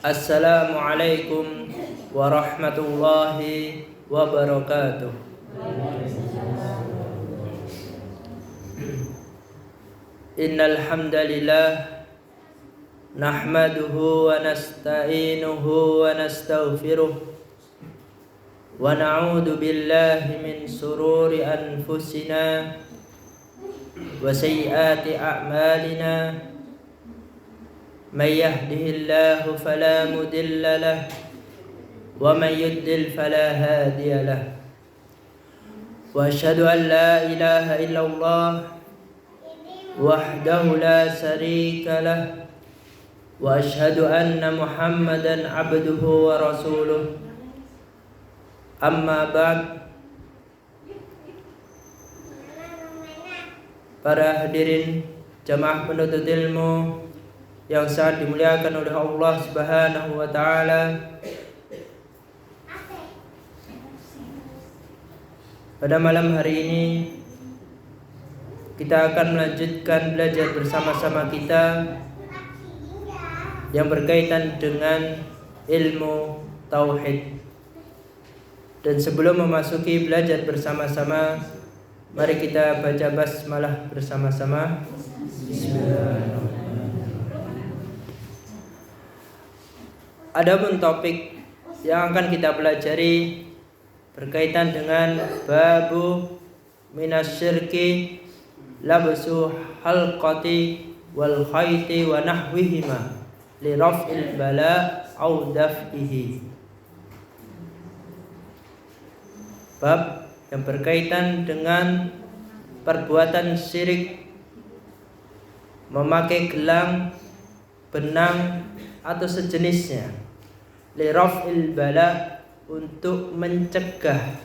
Assalamualaikum warahmatullahi wabarakatuh. Innal hamdalillah nahmaduhu wa nasta'inuhu wa nastaghfiruh wa na'udzu billahi min sururi anfusina wa sayyiati a'malina. May yahdihillahu fala mudilla lahu wa may yudlil fala hadiya lahu. Wa asyhadu an la ilaha illallah wahdahu la syarika lahu wa asyhadu anna Muhammadan abduhu wa rasuluh. Amma ba'd. Para hadirin jamaah penuntut ilmu yang sangat dimuliakan oleh Allah Subhanahu wa taala. Pada malam hari ini kita akan melanjutkan belajar bersama-sama kita yang berkaitan dengan ilmu tauhid. Dan sebelum memasuki belajar bersama-sama, mari kita baca basmalah bersama-sama. Bismillahirrahmanirrahim. Adapun topik yang akan kita pelajari berkaitan dengan babu minasyirki labsu halqati wal khayti wa nahwihima li raf'il bala au daf'ihi. Bab yang berkaitan dengan perbuatan syirik memakai gelang, benang atau sejenisnya, li raf'il bala, untuk mencegah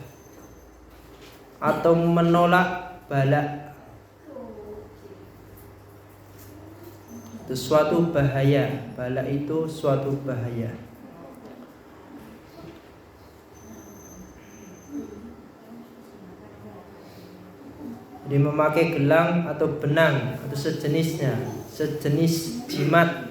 atau menolak bala, itu suatu bahaya. Bala itu suatu bahaya. Jadi memakai gelang atau benang atau sejenisnya, sejenis jimat,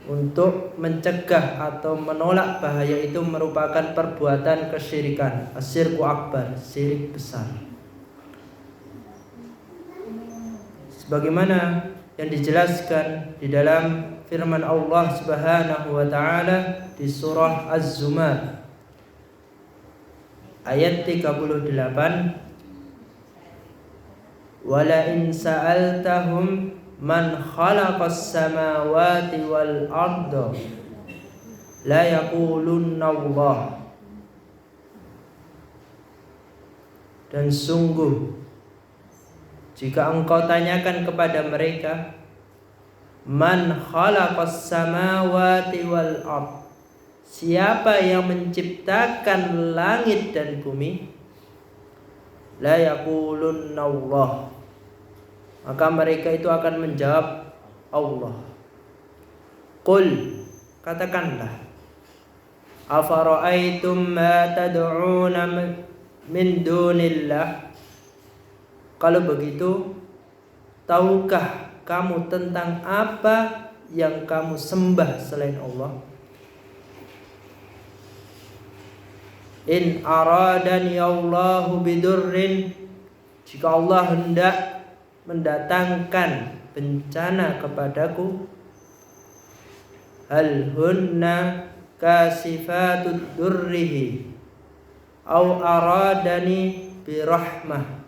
untuk mencegah atau menolak bahaya itu merupakan perbuatan kesyirikan, asyirku akbar, syirik besar. Sebagaimana yang dijelaskan di dalam firman Allah Subhanahu wa taala di surah Az-Zumar ayat 38, wala in sa'altahum man khalaqas samawati wal arda la yaqulunna Allah. Dan sungguh jika engkau tanyakan kepada mereka, man khalaqas samawati wal ard, siapa yang menciptakan langit dan bumi, la yaqulunna Allah, maka mereka itu akan menjawab Allah. Qul, katakanlah, afara'aitum ma tad'una min dunillah, kalau begitu tahukah kamu tentang apa yang kamu sembah selain Allah? In aradani Allahu bidurrin, jika Allah hendak mendatangkan bencana kepadaku, hal hunna kasifatud durrihi au aradani birahmah,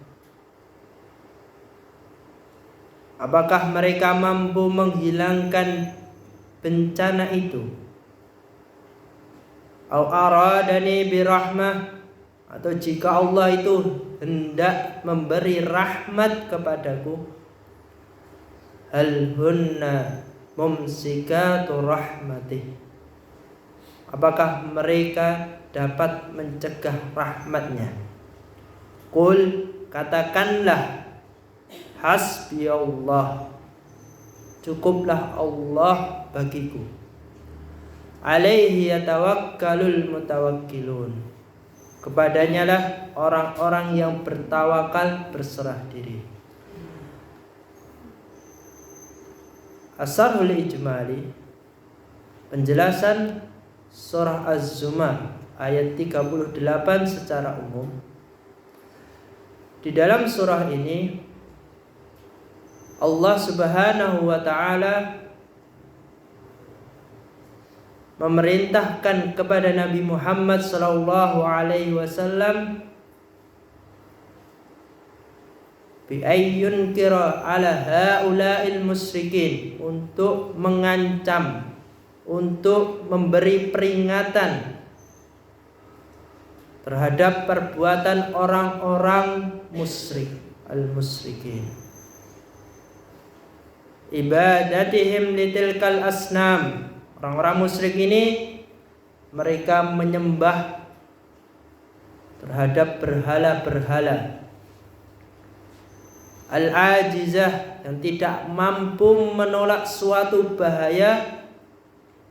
apakah mereka mampu menghilangkan bencana itu, au aradani birahmah, atau jika Allah itu hendak memberi rahmat kepadaku, hal hunna mumsikatu rahmatih, apakah mereka dapat mencegah rahmatnya? Qul, katakanlah, hasbi Allah, cukuplah Allah bagiku, alaihi yatawakkalul mutawakkilun, kepadanya lah orang-orang yang bertawakal, berserah diri. Asarul ijmali, Penjelasan surah Az-Zumar ayat 38 secara umum. Di dalam surah ini Allah Subhanahu wa taala memerintahkan kepada Nabi Muhammad sallallahu alaihi wasallam bi ayyun kira ala haula'il musyrikin, untuk mengancam, untuk memberi peringatan terhadap perbuatan orang-orang musyrik, al-musyrikin, ibadatihim litilkal asnam. Orang-orang musyrik ini mereka menyembah terhadap berhala-berhala al-ajizah, yang tidak mampu menolak suatu bahaya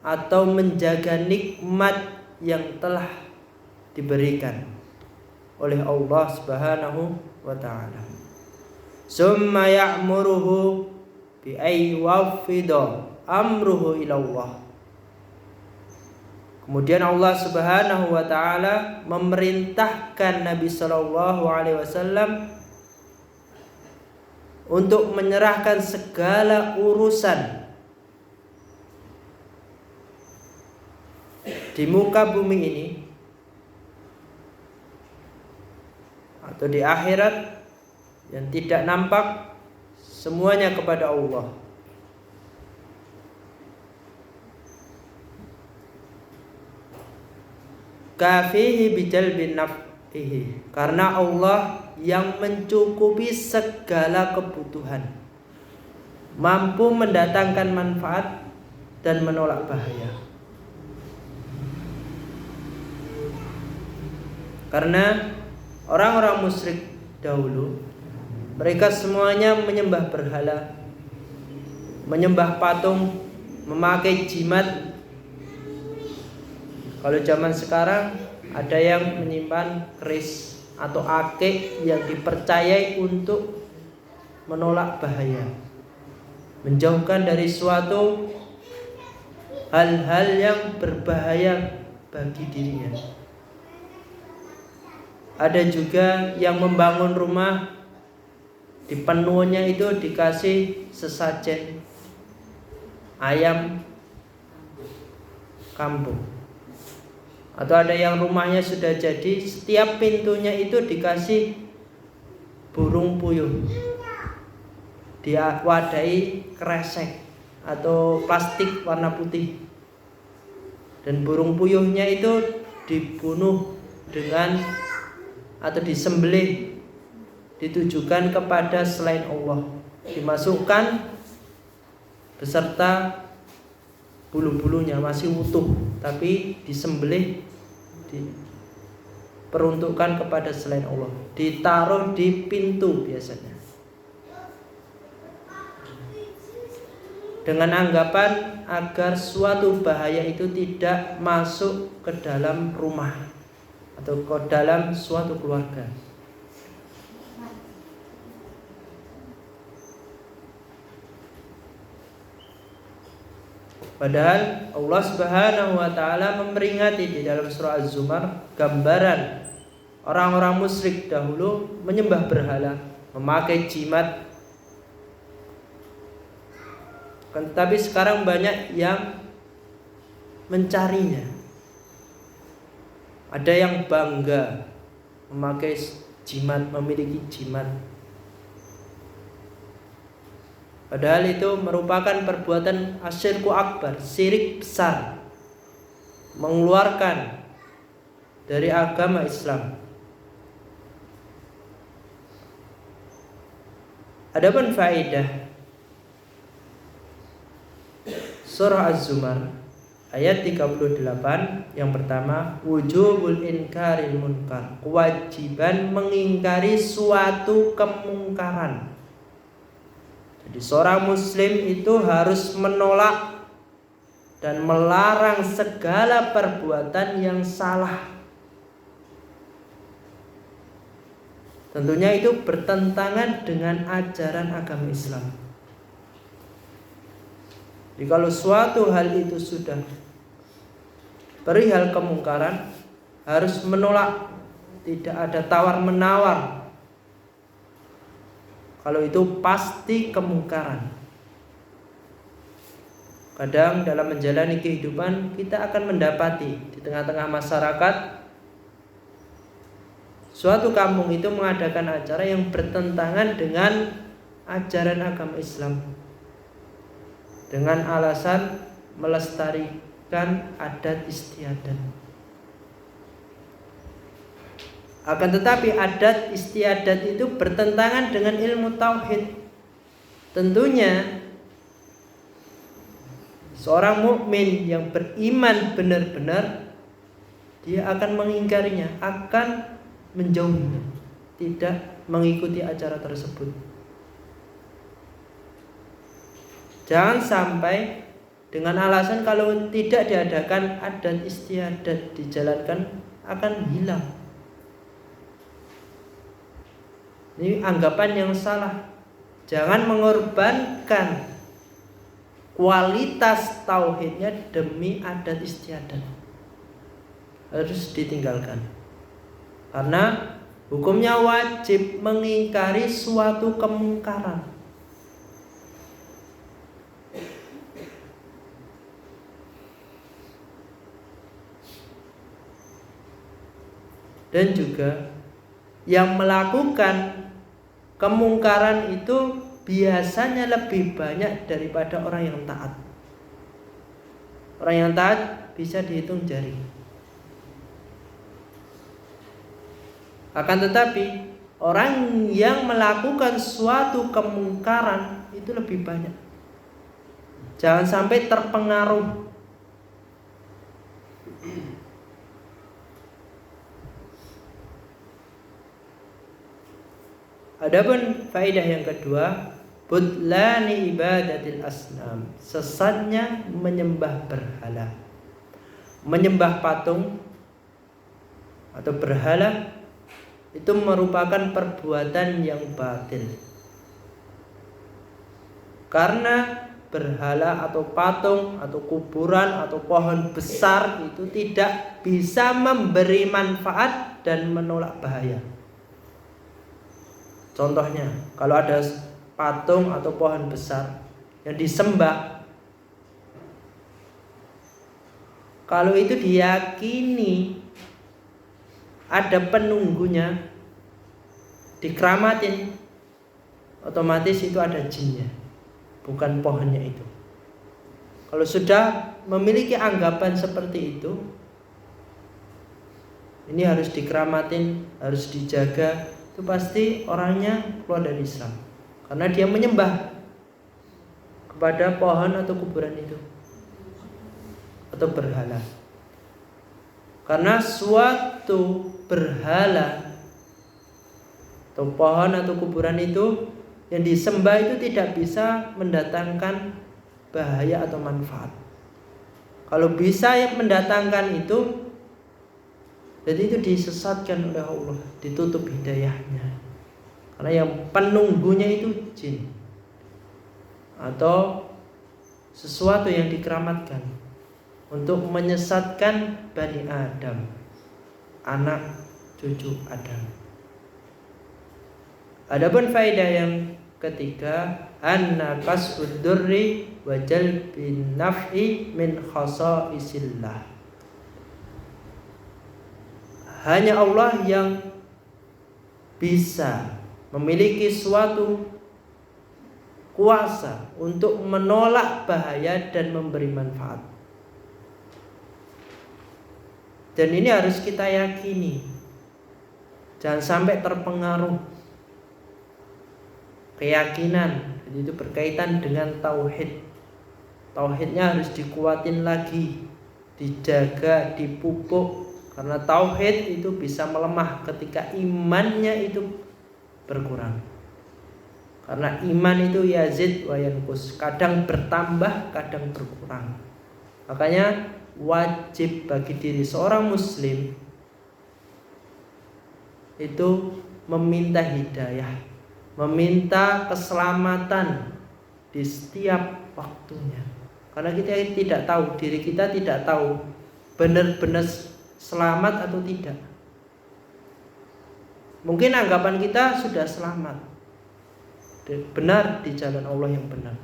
atau menjaga nikmat yang telah diberikan oleh Allah Subhanahu wa taala. Summa ya'muruhu bi ayyawfida amruhu ila Allah. Kemudian Allah Subhanahu wa taala memerintahkan Nabi sallallahu alaihi wasallam untuk menyerahkan segala urusan di muka bumi ini atau di akhirat yang tidak nampak, semuanya kepada Allah. Kafihi bijalbin naf'ihi, karena Allah yang mencukupi segala kebutuhan, mampu mendatangkan manfaat dan menolak bahaya. Karena orang-orang musyrik dahulu, mereka semuanya menyembah berhala, menyembah patung, memakai jimat. Kalau zaman sekarang ada yang menyimpan keris atau akik yang dipercayai untuk menolak bahaya, menjauhkan dari suatu hal-hal yang berbahaya bagi dirinya. Ada juga yang membangun rumah, di penuhnya itu dikasih sesajen ayam kampung. Atau ada yang rumahnya sudah jadi, setiap pintunya itu dikasih burung puyuh, dia wadahi kresek atau plastik warna putih, dan burung puyuhnya itu dibunuh dengan atau disembelih, ditujukan kepada selain Allah, dimasukkan beserta bulu-bulunya masih utuh, tapi disembelih, diperuntukkan kepada selain Allah, ditaruh di pintu biasanya, dengan anggapan agar suatu bahaya itu tidak masuk ke dalam rumah atau ke dalam suatu keluarga. Padahal Allah Subhanahu wa taala memperingati di dalam surah Az-Zumar gambaran orang-orang musyrik dahulu menyembah berhala, memakai jimat. Tapi sekarang banyak yang mencarinya. Ada yang bangga memakai jimat, memiliki jimat. Padahal itu merupakan perbuatan asyirku akbar, syirik besar, mengeluarkan dari agama Islam. Adapun faedah surah Az-Zumar ayat 38, yang pertama, wujubul inkaril munkar, kewajiban mengingkari suatu kemungkaran. Jadi seorang muslim itu harus menolak dan melarang segala perbuatan yang salah. Tentunya itu bertentangan dengan ajaran agama Islam. Jadi kalau suatu hal itu sudah perihal kemungkaran harus menolak, tidak ada tawar-menawar. Kalau itu pasti kemungkaran. Kadang dalam menjalani kehidupan kita akan mendapati di tengah-tengah masyarakat suatu kampung itu mengadakan acara yang bertentangan dengan ajaran agama Islam dengan alasan melestarikan adat istiadat. Akan tetapi adat istiadat itu bertentangan dengan ilmu tauhid. Tentunya seorang mukmin yang beriman benar-benar dia akan mengingkarinya, akan menjauhinya, tidak mengikuti acara tersebut. Jangan sampai dengan alasan kalau tidak diadakan adat istiadat dijalankan akan hilang. Ini anggapan yang salah. Jangan mengorbankan kualitas tauhidnya demi adat istiadat. Harus ditinggalkan. Karena hukumnya wajib mengingkari suatu kemungkaran. Dan juga yang melakukan kemungkaran itu biasanya lebih banyak daripada orang yang taat. Orang yang taat bisa dihitung jari. Akan tetapi orang yang melakukan suatu kemungkaran itu lebih banyak. Jangan sampai terpengaruh. Adapun faedah yang kedua, butlani ibadatil asnam, sesatnya menyembah berhala. Menyembah patung atau berhala itu merupakan perbuatan yang batil. Karena berhala atau patung atau kuburan atau pohon besar itu tidak bisa memberi manfaat dan menolak bahaya. Contohnya, kalau ada patung atau pohon besar yang disembah, kalau itu diyakini ada penunggunya, dikeramatin, otomatis itu ada jinnya, bukan pohonnya itu. Kalau sudah memiliki anggapan seperti itu, ini harus dikeramatin, harus dijaga. Itu pasti orangnya keluar dari Islam, karena dia menyembah kepada pohon atau kuburan itu atau berhala. Karena suatu berhala atau pohon atau kuburan itu yang disembah itu tidak bisa mendatangkan bahaya atau manfaat. Kalau bisa yang mendatangkan itu, jadi itu disesatkan oleh Allah, ditutup hidayahnya. Karena yang penunggunya itu jin atau sesuatu yang dikeramatkan untuk menyesatkan Bani Adam, anak cucu Adam. Adapun faedah yang ketiga, anna kasbud durri wa jalbin naf'i min khasaisillah. Hanya Allah yang bisa memiliki suatu kuasa untuk menolak bahaya dan memberi manfaat. Dan ini harus kita yakini. Jangan sampai terpengaruh keyakinan. Jadi itu berkaitan dengan tauhid. Tauhidnya harus dikuatin lagi, dijaga, dipupuk. Karena tauhid itu bisa melemah ketika imannya itu berkurang. Karena iman itu yazid wa yanqus, kadang bertambah, kadang berkurang. Makanya wajib bagi diri seorang muslim itu meminta hidayah, meminta keselamatan di setiap waktunya. Karena kita tidak tahu, diri kita tidak tahu benar-benar selamat atau tidak. Mungkin anggapan kita sudah selamat, benar di jalan Allah yang benar,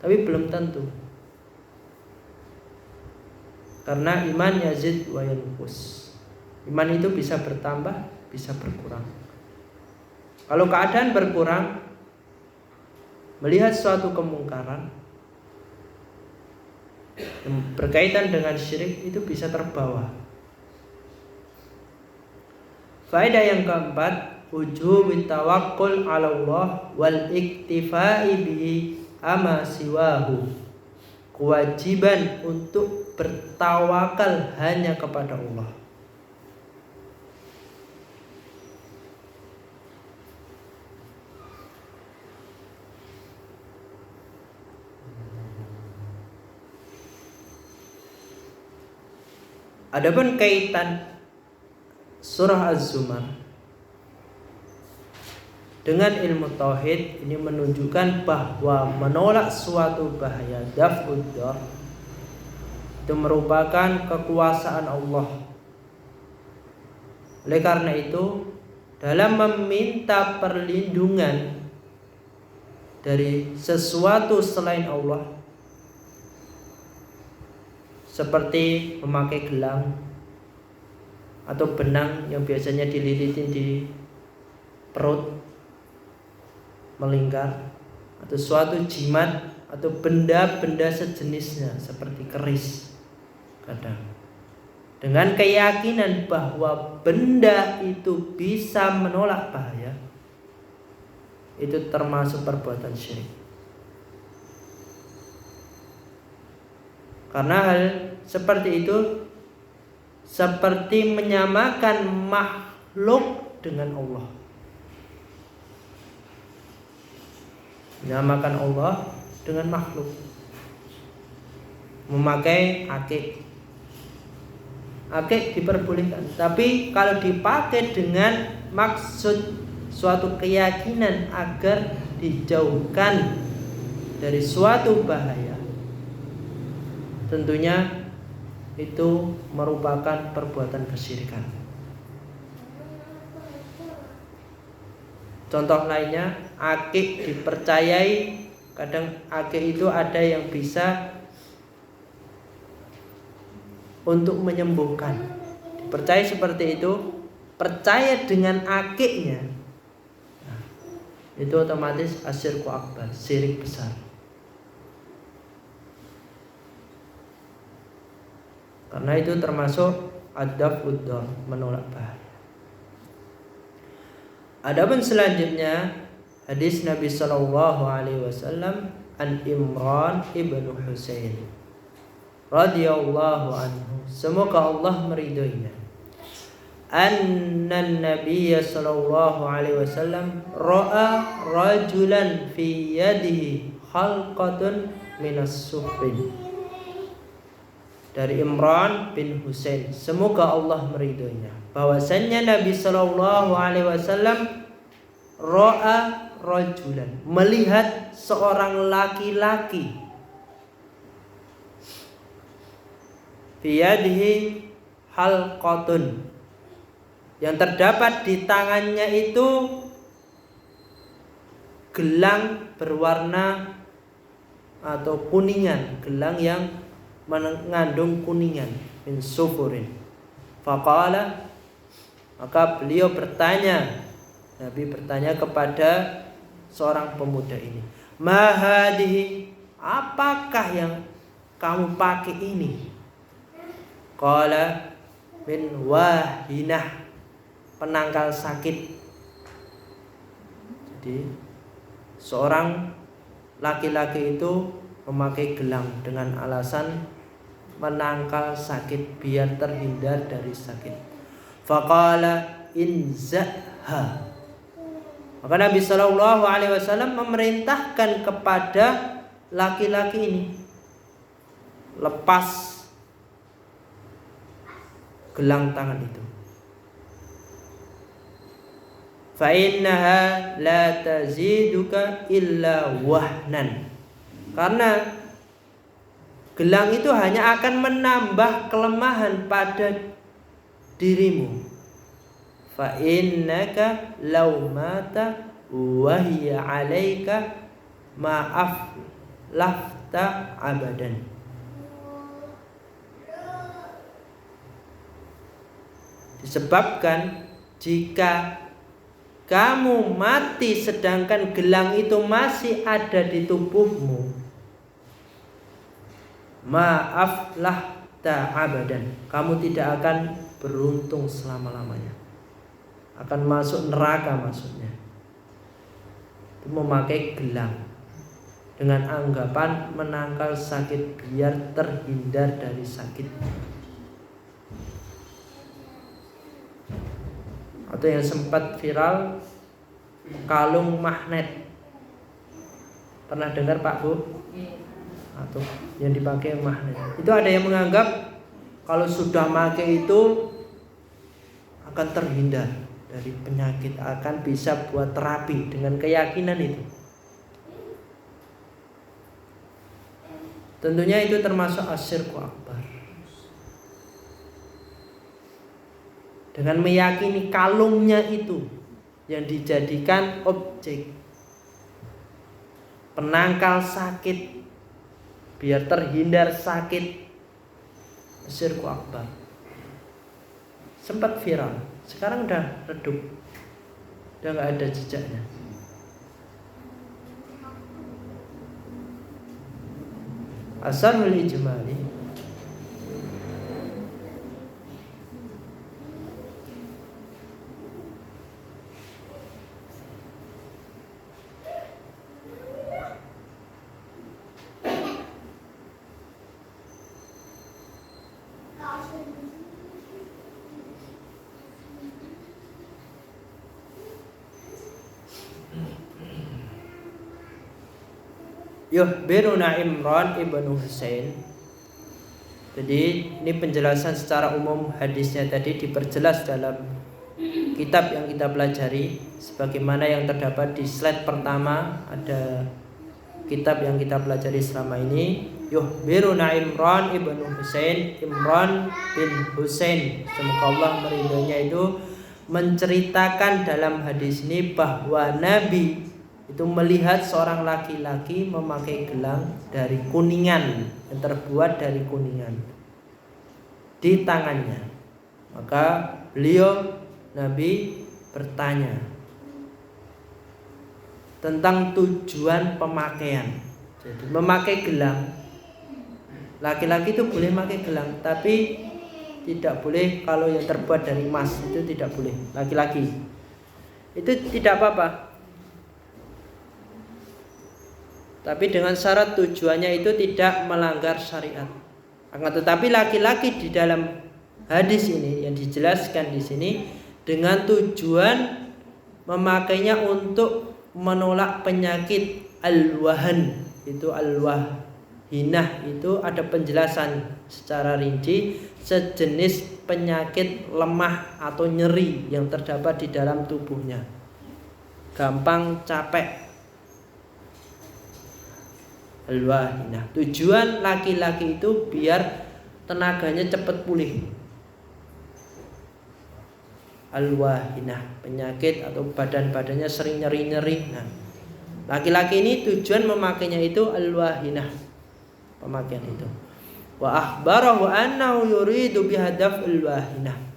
tapi belum tentu. Karena iman yazid wa yanqus. Iman itu bisa bertambah, bisa berkurang. Kalau keadaan berkurang, melihat suatu kemungkaran yang berkaitan dengan syirik itu bisa terbawa. Faedah yang keempat, wujubut tawakkul 'ala Allah wal iktifai bihi ama siwahu. Kewajiban untuk bertawakal hanya kepada Allah. Adapun kaitan surah Az-Zumar dengan ilmu tauhid ini menunjukkan bahwa menolak suatu bahaya daf'ud dar itu merupakan kekuasaan Allah. Oleh karena itu, dalam meminta perlindungan dari sesuatu selain Allah, seperti memakai gelang atau benang yang biasanya dililitin di perut melingkar, atau suatu jimat atau benda-benda sejenisnya seperti keris, kadang dengan keyakinan bahwa benda itu bisa menolak bahaya, itu termasuk perbuatan syirik. Karena hal seperti itu seperti menyamakan makhluk dengan Allah. Menyamakan Allah dengan makhluk. Memakai akik. Akik diperbolehkan, tapi kalau dipakai dengan maksud suatu keyakinan agar dijauhkan dari suatu bahaya, tentunya itu merupakan perbuatan kesyirikan. Contoh lainnya, akik dipercayai, kadang akik itu ada yang bisa untuk menyembuhkan. Dipercaya seperti itu, percaya dengan akiknya, nah, itu otomatis asyirku akbar, syirik besar. Karena itu termasuk ad-daf'ud dar, menolak bahaya. Adapun selanjutnya hadis Nabi sallallahu alaihi wasallam an Imran ibnu Husain radhiyallahu anhu, semoga Allah meridhoinya, anna Nabiy sallallahu alaihi wasallam ra'a rajulan fi yadihi khalqatun minas sufrin. Dari Imran bin Husain, semoga Allah meridhoinya, bahwasannya Nabi sallallahu alaihi wasallam ra'a rajulan, melihat seorang laki-laki, fi yadihi halqatun, yang terdapat di tangannya itu gelang berwarna atau kuningan, gelang yang mengandung kuningan, min sufurin. Faqala, maka beliau bertanya, Nabi bertanya kepada seorang pemuda ini, ma hadhihi, apakah yang kamu pakai ini? Qala min wahinah, penangkal sakit. Jadi seorang laki-laki itu memakai gelang dengan alasan menangkal sakit, biar terhindar dari sakit. Faqala inza'ha, maka Nabi sallallahu alaihi wasallam memerintahkan kepada laki-laki ini, lepas gelang tangan itu. Fa innaha la taziduka illa wahnan, karena gelang itu hanya akan menambah kelemahan pada dirimu. Fa innaka law mata wa hiya 'alaika ma'af lafta abadan. Disebabkan jika kamu mati sedangkan gelang itu masih ada di tubuhmu, maaflah abadan, kamu tidak akan beruntung selama-lamanya, akan masuk neraka maksudnya. Itu memakai gelang dengan anggapan menangkal sakit biar terhindar dari sakit. Atau yang sempat viral, kalung magnet. Pernah dengar Pak Bu? Atau yang dipakai magnet. Itu ada yang menganggap kalau sudah pakai itu akan terhindar dari penyakit, akan bisa buat terapi dengan keyakinan itu. Tentunya itu termasuk asyirku akbar. Dengan meyakini kalungnya itu yang dijadikan objek penangkal sakit biar terhindar sakit, asyirku akbar. Sempat viral, sekarang udah redup, udah gak ada jejaknya. Asarul ijmali, yuhbiruna Imran ibnu Husain. Jadi ini penjelasan secara umum hadisnya tadi diperjelas dalam kitab yang kita pelajari, sebagaimana yang terdapat di slide pertama. Ada kitab yang kita pelajari selama ini, yuhbiruna Imran ibnu Husain, Imran bin Husain, semoga Allah meridhoinya, itu menceritakan dalam hadis ini bahwa Nabi itu melihat seorang laki-laki memakai gelang dari kuningan, yang terbuat dari kuningan, di tangannya. Maka beliau, Nabi, bertanya tentang tujuan pemakaian. Jadi memakai gelang, laki-laki itu boleh memakai gelang, tapi tidak boleh kalau yang terbuat dari emas, itu tidak boleh. Laki-laki itu tidak apa-apa, tapi dengan syarat tujuannya itu tidak melanggar syariat. Akan tetapi laki-laki di dalam hadis ini yang dijelaskan di sini dengan tujuan memakainya untuk menolak penyakit al-wahan, itu al-wahinah, itu ada penjelasan secara rinci, sejenis penyakit lemah atau nyeri yang terdapat di dalam tubuhnya, gampang capek. Al-wahinah, tujuan laki-laki itu biar tenaganya cepat pulih. Al-wahinah, penyakit atau badan-badannya sering nyeri-nyeri. Nah, laki-laki ini tujuan memakainya itu al-wahinah, pemakaian itu. Wa akhbarahu annahu yuridu bihadaf al-wahinah.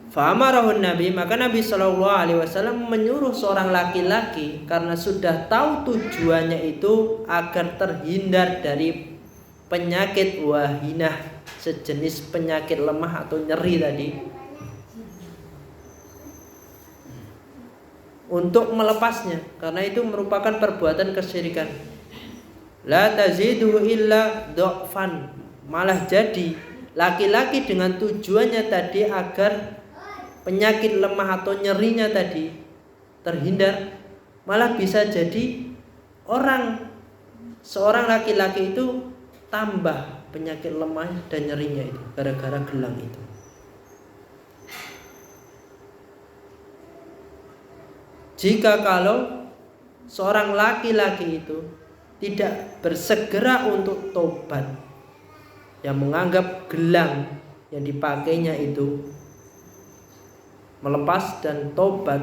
Fa'amarahun Nabi, maka Nabi SAW menyuruh seorang laki-laki, karena sudah tahu tujuannya itu agar terhindar dari penyakit wahinah, sejenis penyakit lemah atau nyeri tadi, untuk melepasnya, karena itu merupakan perbuatan kesyirikan. La tazidu illa dha'fan, malah jadi laki-laki dengan tujuannya tadi agar penyakit lemah atau nyerinya tadi terhindar, malah bisa jadi seorang laki-laki itu tambah penyakit lemah dan nyerinya itu gara-gara gelang itu. Jika kalau seorang laki-laki itu tidak bersegera untuk tobat, yang menganggap gelang yang dipakainya itu melepas dan tobat,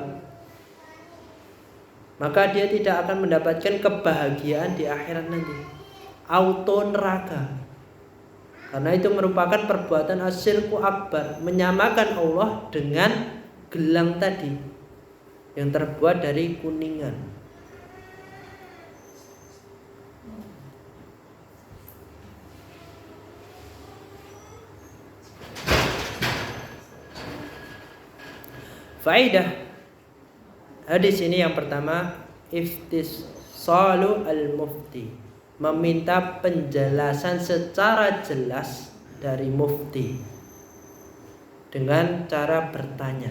maka dia tidak akan mendapatkan kebahagiaan di akhirat nanti, auto neraka. Karena itu merupakan perbuatan asyirku akbar, menyamakan Allah dengan gelang tadi yang terbuat dari kuningan. Faidah hadis ini yang pertama, iftisalu al-mufti, meminta penjelasan secara jelas dari mufti dengan cara bertanya.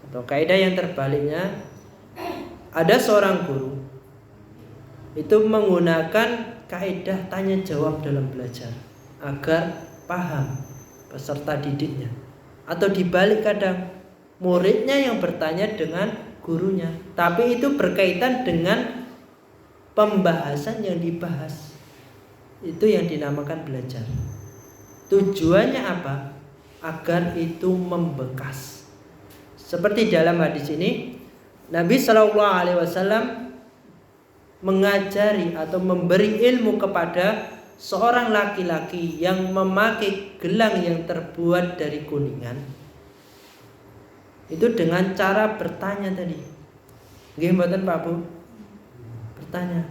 Atau kaidah yang terbaliknya, ada seorang guru itu menggunakan kaidah tanya jawab dalam belajar agar paham peserta didiknya. Atau dibalik, kadang muridnya yang bertanya dengan gurunya, tapi itu berkaitan dengan pembahasan yang dibahas. Itu yang dinamakan belajar. Tujuannya apa? Agar itu membekas. Seperti dalam hadis ini, Nabi SAW mengajari atau memberi ilmu kepada seorang laki-laki yang memakai gelang yang terbuat dari kuningan. Itu dengan cara bertanya tadi. Nggih mboten Pak Bu? Bertanya.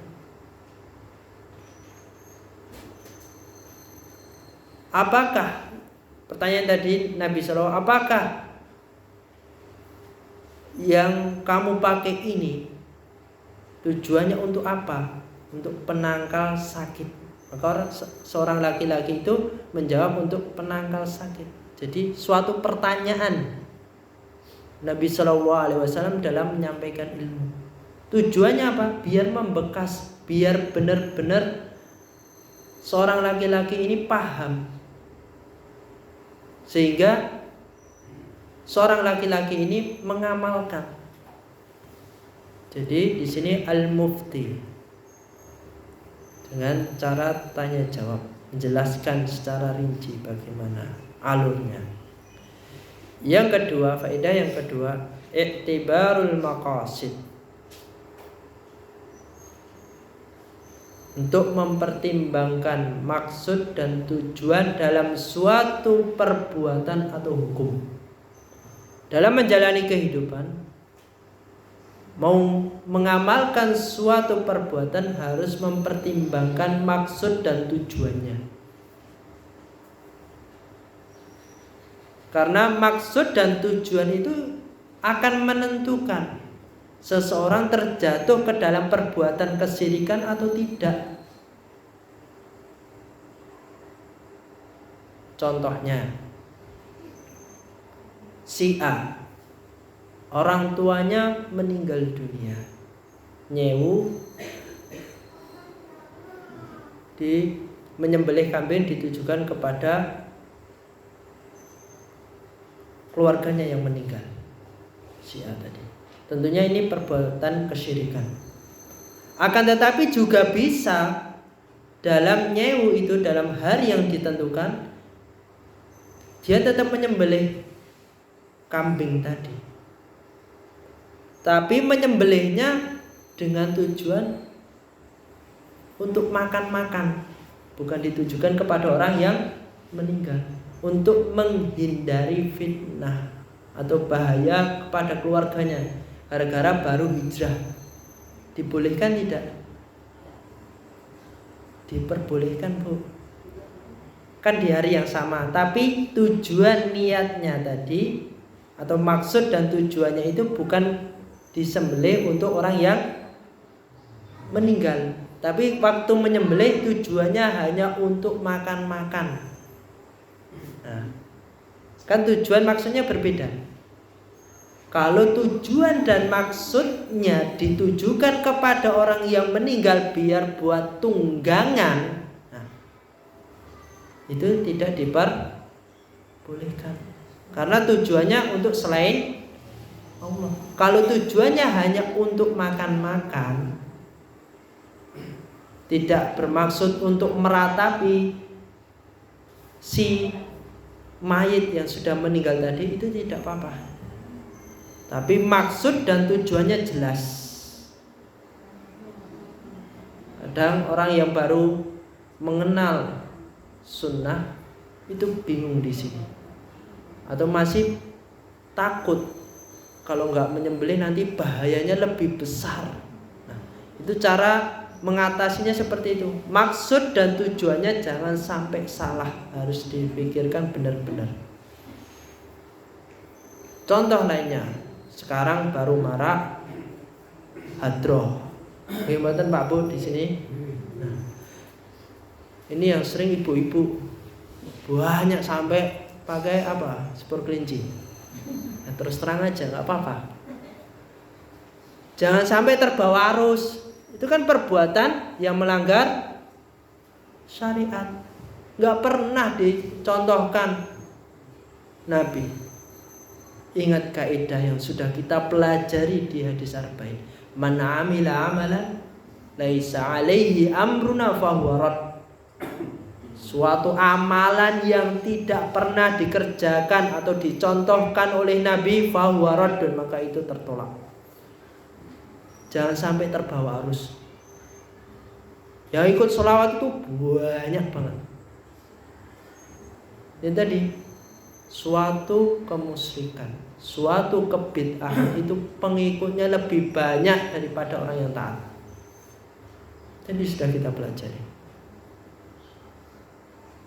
Apakah, pertanyaan tadi Nabi SAW, apakah yang kamu pakai ini tujuannya untuk apa? Untuk penangkal sakit. Maka seorang laki-laki itu menjawab untuk penangkal sakit. Jadi suatu pertanyaan Nabi SAW dalam menyampaikan ilmu. Tujuannya apa? Biar membekas, biar benar-benar seorang laki-laki ini paham, sehingga seorang laki-laki ini mengamalkan. Jadi di sini al-mufti dengan cara tanya jawab, menjelaskan secara rinci bagaimana alurnya. Yang kedua, faedah yang kedua, i'tibarul maqasid, untuk mempertimbangkan maksud dan tujuan dalam suatu perbuatan atau hukum. Dalam menjalani kehidupan, mau mengamalkan suatu perbuatan harus mempertimbangkan maksud dan tujuannya. Karena maksud dan tujuan itu akan menentukan seseorang terjatuh ke dalam perbuatan kesyirikan atau tidak. Contohnya, si A, orang tuanya meninggal dunia, nyewu di menyembelih kambing ditujukan kepada keluarganya yang meninggal, si A tadi. Tentunya ini perbuatan kesyirikan. Akan tetapi juga bisa dalam nyewu itu, dalam hari yang ditentukan, dia tetap menyembelih kambing tadi, tapi menyembelihnya dengan tujuan untuk makan-makan, bukan ditujukan kepada orang yang meninggal, untuk menghindari fitnah atau bahaya kepada keluarganya gara-gara baru hijrah. Dibolehkan tidak? Diperbolehkan Bu, kan di hari yang sama, tapi tujuan niatnya tadi atau maksud dan tujuannya itu bukan disembelih untuk orang yang meninggal, tapi waktu menyembelih tujuannya hanya untuk makan-makan. Nah, kan tujuan maksudnya berbeda. Kalau tujuan dan maksudnya ditujukan kepada orang yang meninggal biar buat tunggangan, nah, itu tidak diperbolehkan. Karena tujuannya untuk selain Allah. Kalau tujuannya hanya untuk makan-makan, tidak bermaksud untuk meratapi si mayit yang sudah meninggal tadi, itu tidak apa-apa. Tapi maksud dan tujuannya jelas. Kadang orang yang baru mengenal sunnah itu bingung di sini, atau masih takut kalau nggak menyembelih nanti bahayanya lebih besar. Nah, itu cara mengatasinya seperti itu. Maksud dan tujuannya jangan sampai salah, harus dipikirkan benar-benar. Contoh lainnya, sekarang baru marak hadroh. Gimana Pak Bu di sini? Nah, ini yang sering ibu-ibu banyak sampai pakai apa? Sport kelinci. Nah, terus terang aja, nggak apa-apa. Jangan sampai terbawa arus. Itu kan perbuatan yang melanggar syariat. Nggak pernah dicontohkan Nabi. Ingat kaidah yang sudah kita pelajari di hadis arba'in. Man amila amalan laisa alaihi amruna fahuwa rad. Suatu amalan yang tidak pernah dikerjakan atau dicontohkan oleh Nabi fahuwa raddun, maka itu tertolak. Jangan sampai terbawa arus. Yang ikut sholawat itu banyak banget. Yang tadi, suatu kemusyrikan, suatu kebid'ahan itu pengikutnya lebih banyak daripada orang yang taat. Jadi sudah kita pelajari.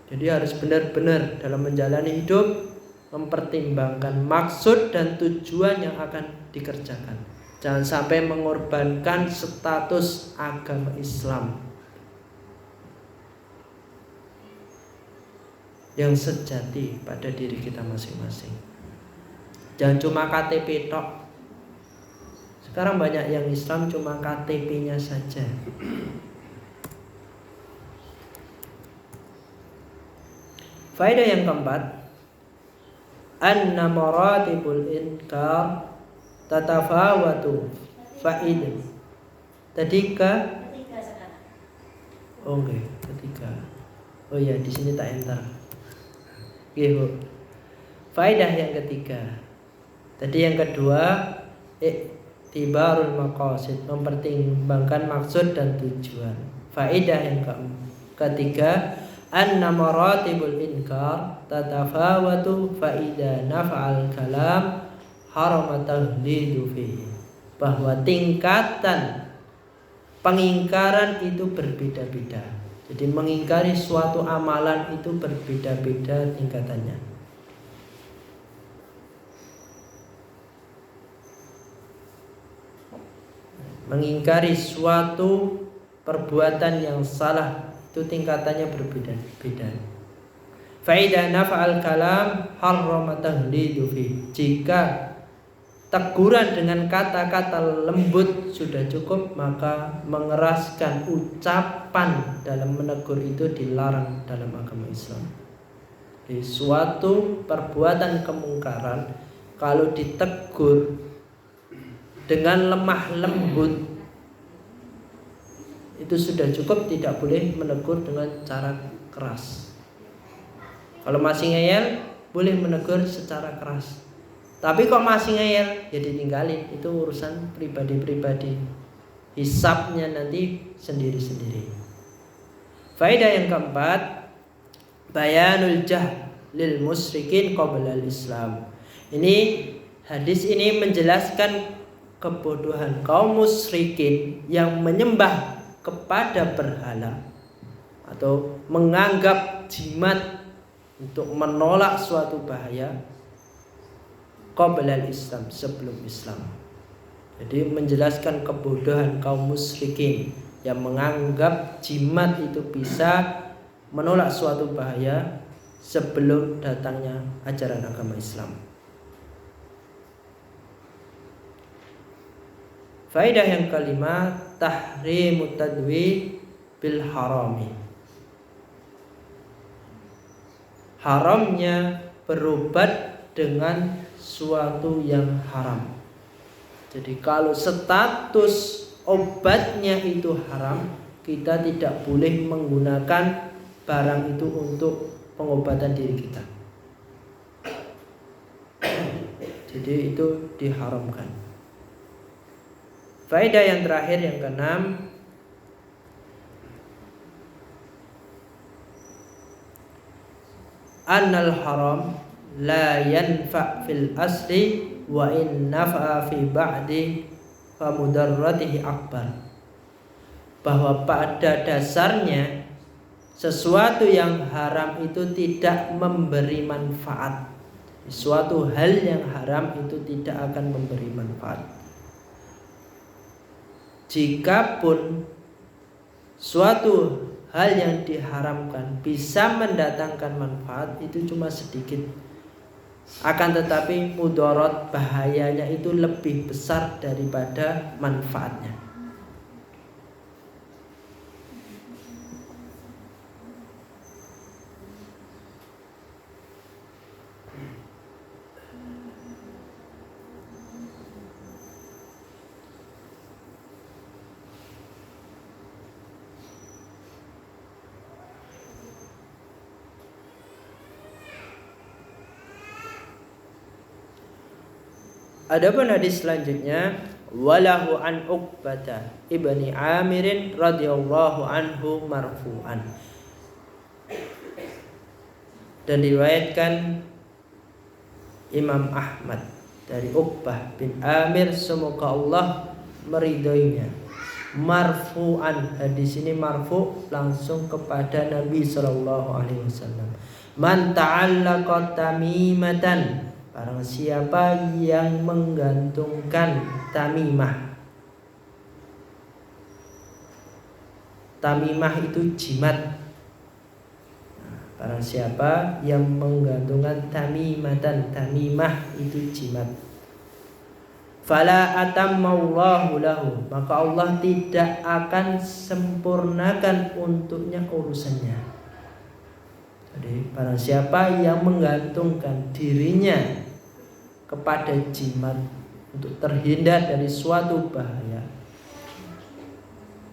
Jadi harus benar-benar dalam menjalani hidup mempertimbangkan maksud dan tujuan yang akan dikerjakan. Jangan sampai mengorbankan status agama Islam yang sejati pada diri kita masing-masing. Jangan cuma KTP tok. Sekarang banyak yang Islam cuma KTP-nya saja. Faedah yang keempat, anna maratibul inkar tatafawatu faidah. Tadi ketiga sekarang. Oke, ketiga. Oh ya, di sini tak enter. Oke, Bu. Faedah yang ketiga. Tadi yang kedua, iktibarul maqasid, mempertimbangkan maksud dan tujuan. Faedah yang ketiga, anna maratibul inkar tatafawatu fa idza nafa'al kalam harama tahlidu fihi. Bahwa tingkatan pengingkaran itu berbeda-beda. Jadi mengingkari suatu amalan itu berbeda-beda tingkatannya. Mengingkari suatu perbuatan yang salah itu tingkatannya berbeda-beda. Faida nafa'al kalam harrama tahlidu fi. Jika teguran dengan kata-kata lembut sudah cukup, maka mengeraskan ucapan dalam menegur itu dilarang dalam agama Islam. Di suatu perbuatan kemungkaran, kalau ditegur dengan lemah lembut itu sudah cukup, tidak boleh menegur dengan cara keras. Kalau masih ngeyel, boleh menegur secara keras. Tapi kok masih ngeyel, ya ditinggalin. Itu urusan pribadi-pribadi. Hisabnya nanti sendiri-sendiri. Faedah yang keempat, bayanul jahlil musyrikin qabla al-Islam. Ini hadis ini menjelaskan kebodohan kaum musyrikin yang menyembah kepada berhala atau menganggap jimat untuk menolak suatu bahaya qabla al-Islam, sebelum Islam. Jadi menjelaskan kebodohan kaum musyrikin yang menganggap jimat itu bisa menolak suatu bahaya sebelum datangnya ajaran agama Islam. Faedah yang kelima, tahrimut tadwi bil harami. Haramnya berobat dengan suatu yang haram. Jadi kalau status obatnya itu haram, kita tidak boleh menggunakan barang itu untuk pengobatan diri kita. Jadi itu diharamkan. Faedah yang terakhir yang keenam, annal haram la yanfa' fil asli wa in nafa'a fi ba'di fa mudarratihi akbar. Bahwa pada dasarnya sesuatu yang haram itu tidak memberi manfaat. Suatu hal yang haram itu tidak akan memberi manfaat. Jikapun suatu hal yang diharamkan bisa mendatangkan manfaat, itu cuma sedikit. Akan tetapi mudarat, bahayanya itu lebih besar daripada manfaatnya. Adapun hadis selanjutnya, walahu an Uqbah ibni Amir radhiyallahu anhu marfu'an. Dan diriwayatkan Imam Ahmad dari Uqbah bin Amir, semoga Allah meridhoinya, marfu'an. Hadis ini marfu' langsung kepada Nabi sallallahu alaihi wasallam. Man ta'allaqa tamimatan, barang siapa yang menggantungkan tamimah. Tamimah itu jimat. Barang siapa yang menggantungkan tamimatan, tamimah itu jimat. Fala atammallahu lahu, maka Allah tidak akan sempurnakan untuknya urusannya. Jadi barang siapa yang menggantungkan dirinya kepada jimat untuk terhindar dari suatu bahaya,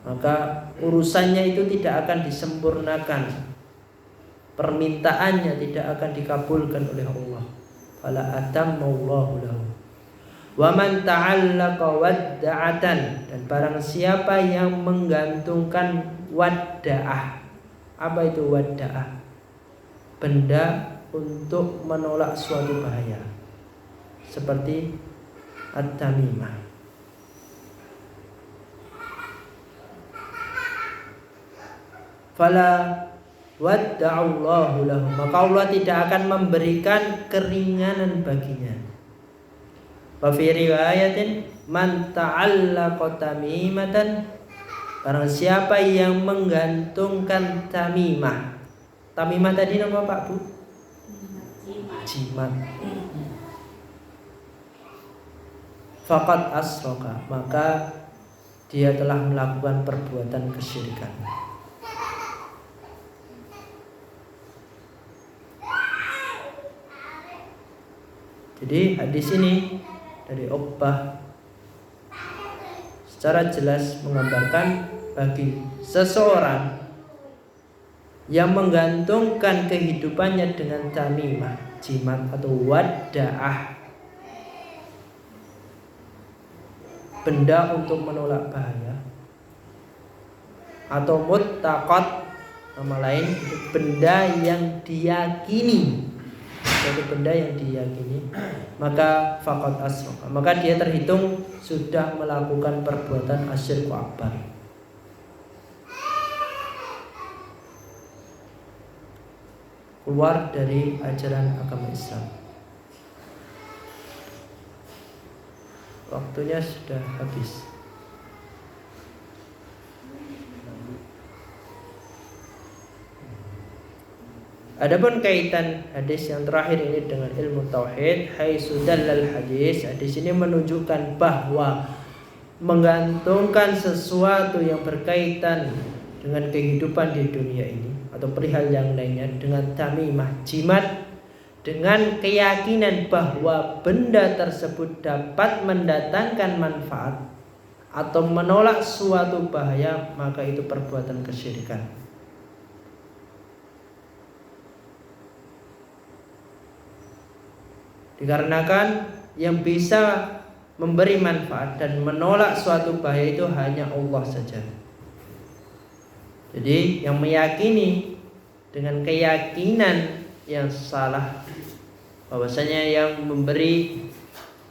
maka urusannya itu tidak akan disempurnakan, permintaannya tidak akan dikabulkan oleh Allah. Fala atammallahu lahu. Wa man ta'allaqa wadda'atan, dan barang siapa yang menggantungkan wadda'ah. Apa itu wadda'ah? Benda untuk menolak suatu bahaya, seperti at-tamimah. Fala wadda'allahu lahu, maka Allah tidak akan memberikan keringanan baginya. Wa fi riwayatin man ta'allaqa tamimatan, barang siapa yang menggantungkan tamimah. Tamimah tadi nama Pak Bu? Jimat. Faqad asroka, maka dia telah melakukan perbuatan kesyirikan. Jadi hadis ini dari Uqbah secara jelas menggambarkan bagi seseorang yang menggantungkan kehidupannya dengan tamimah, jimat atau wadda'ah, benda untuk menolak bahaya, atau muttaqat, nama lain itu benda yang diyakini, suatu benda yang diyakini, maka faqad asyraka, maka dia terhitung sudah melakukan perbuatan asyirku akbar. Keluar dari ajaran agama Islam. Waktunya sudah habis. Adapun kaitan hadis yang terakhir ini dengan ilmu tauhid, haitsu dallal hadis, hadis ini menunjukkan bahwa menggantungkan sesuatu yang berkaitan dengan kehidupan di dunia ini atau perihal yang lainnya dengan tamimah, jimat, dengan keyakinan bahwa benda tersebut dapat mendatangkan manfaat atau menolak suatu bahaya, maka itu perbuatan kesyirikan. Dikarenakan yang bisa memberi manfaat dan menolak suatu bahaya itu hanya Allah saja. Jadi yang meyakini dengan keyakinan yang salah bahwasanya yang memberi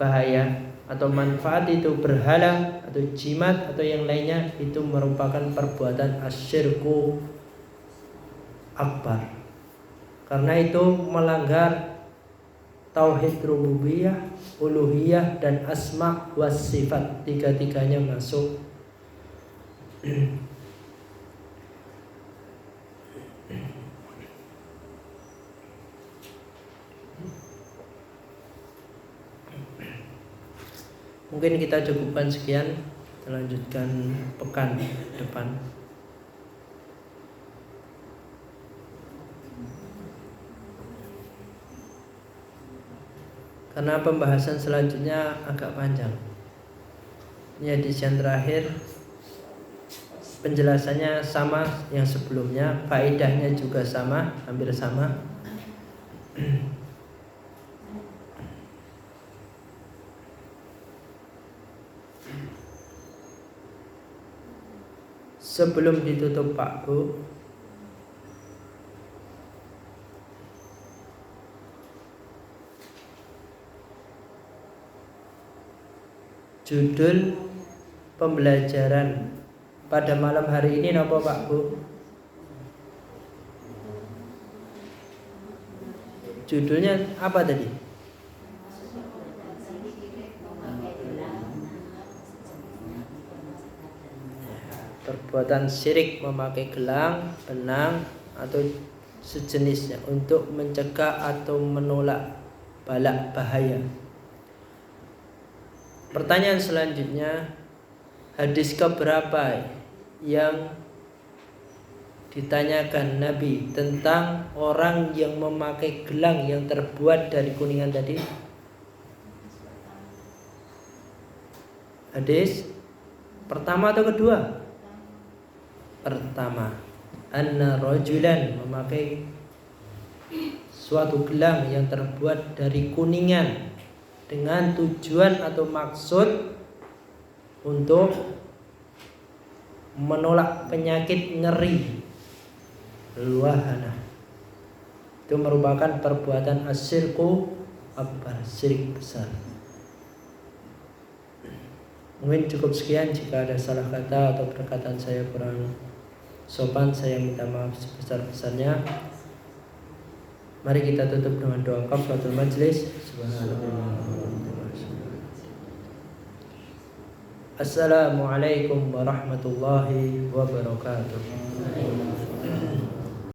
bahaya atau manfaat itu berhala atau jimat atau yang lainnya, itu merupakan perbuatan asyirku akbar, karena itu melanggar tauhid rububiyah, uluhiyah, dan asma was sifat. Tiga-tiganya masuk. Mungkin kita cukupkan sekian, kita lanjutkan pekan depan. Karena pembahasan selanjutnya agak panjang. Ini hadis yang terakhir, penjelasannya sama yang sebelumnya, faedahnya juga sama, hampir sama. Sebelum ditutup Pak Bu, judul pembelajaran pada malam hari ini apa Pak Bu? Judulnya apa tadi? Perbuatan syirik memakai gelang, benang, atau sejenisnya untuk mencegah atau menolak bala bahaya. Pertanyaan selanjutnya, hadis keberapa yang ditanyakan Nabi tentang orang yang memakai gelang yang terbuat dari kuningan tadi? Hadis pertama atau kedua? Pertama, anna rajulan memakai suatu gelang yang terbuat dari kuningan dengan tujuan atau maksud untuk menolak penyakit nyeri luahana. Itu merupakan perbuatan asyirku akbar, syirik besar. Mungkin cukup sekian. Jika ada salah kata atau perkataan saya kurang sopan, saya minta maaf sebesar-besarnya. Mari kita tutup dengan doa kafaratul majlis. Assalamualaikum warahmatullahi wabarakatuh.